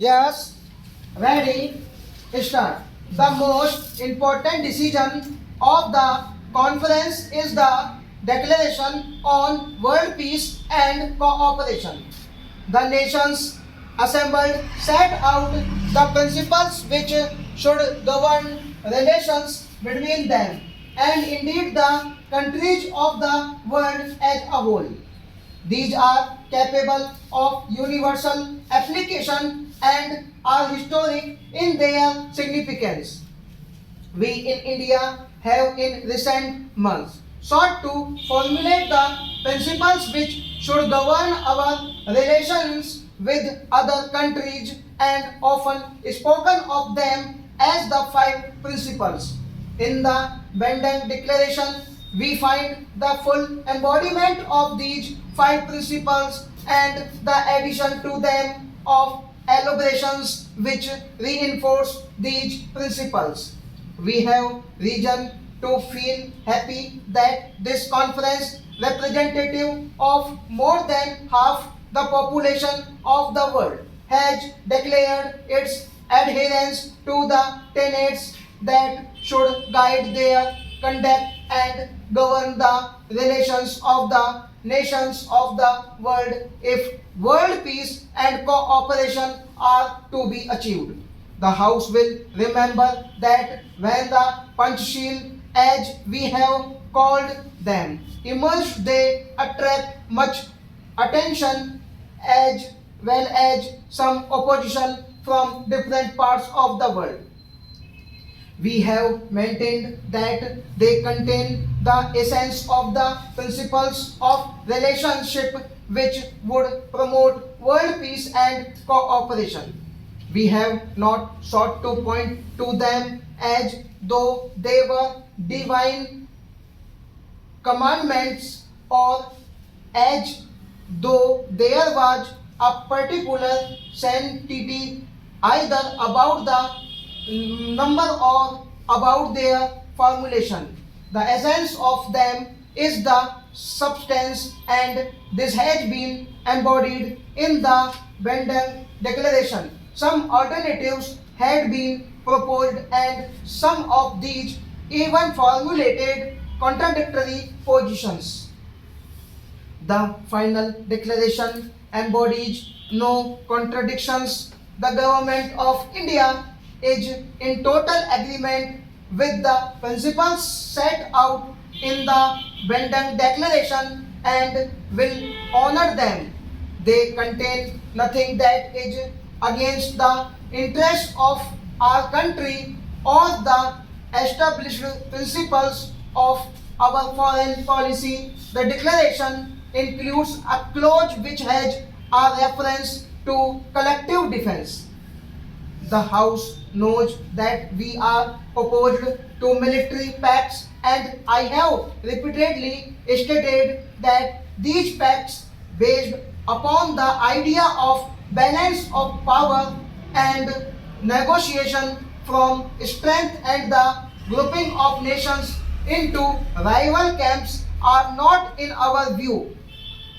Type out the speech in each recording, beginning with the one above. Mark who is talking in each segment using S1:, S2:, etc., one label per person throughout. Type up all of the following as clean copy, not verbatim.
S1: Yes, ready, start. The most important decision of the conference is the Declaration on World Peace and Cooperation. The nations assembled set out the principles which should govern relations between them and indeed the countries of the world as a whole. These are capable of universal application and are historic in their significance. We in India have in recent months sought to formulate the principles which should govern our relations with other countries and often spoken of them as the five principles. In the Bandung Declaration, we find the full embodiment of these five principles and the addition to them of elaborations which reinforce these principles. We have reason to feel happy that this conference, representative of more than half the population of the world, has declared its adherence to the tenets that should guide their conduct and govern the relations of the nations of the world if world peace and cooperation are to be achieved. The House will remember that when the Panchsheel, as we have called them, emerged, they attract much attention as well as some opposition from different parts of the world. We have maintained that they contain the essence of the principles of relationship which would promote world peace and cooperation. We have not sought to point to them as though they were divine commandments or as though there was a particular sanctity either about the number or about their formulation. The essence of them is the substance, and this has been embodied in the Bandung Declaration. Some alternatives had been proposed, and some of these even formulated contradictory positions. The final declaration embodies no contradictions. The government of India is in total agreement with the principles set out in the Bandung Declaration and will honor them. They contain nothing that is against the interests of our country or the established principles of our foreign policy. The declaration includes a clause which has a reference to collective defense. The House knows that we are opposed to military pacts, and I have repeatedly stated that these pacts, based upon the idea of balance of power and negotiation from strength and the grouping of nations into rival camps, are not in our view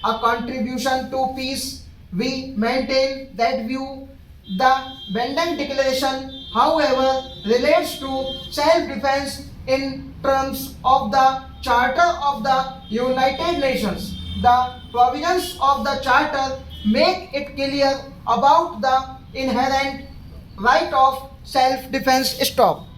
S1: a contribution to peace. We maintain that view. The Bandung Declaration, however, relates to self-defense in terms of the Charter of the United Nations. The provisions of the Charter make it clear about the inherent right of self-defense. Stop.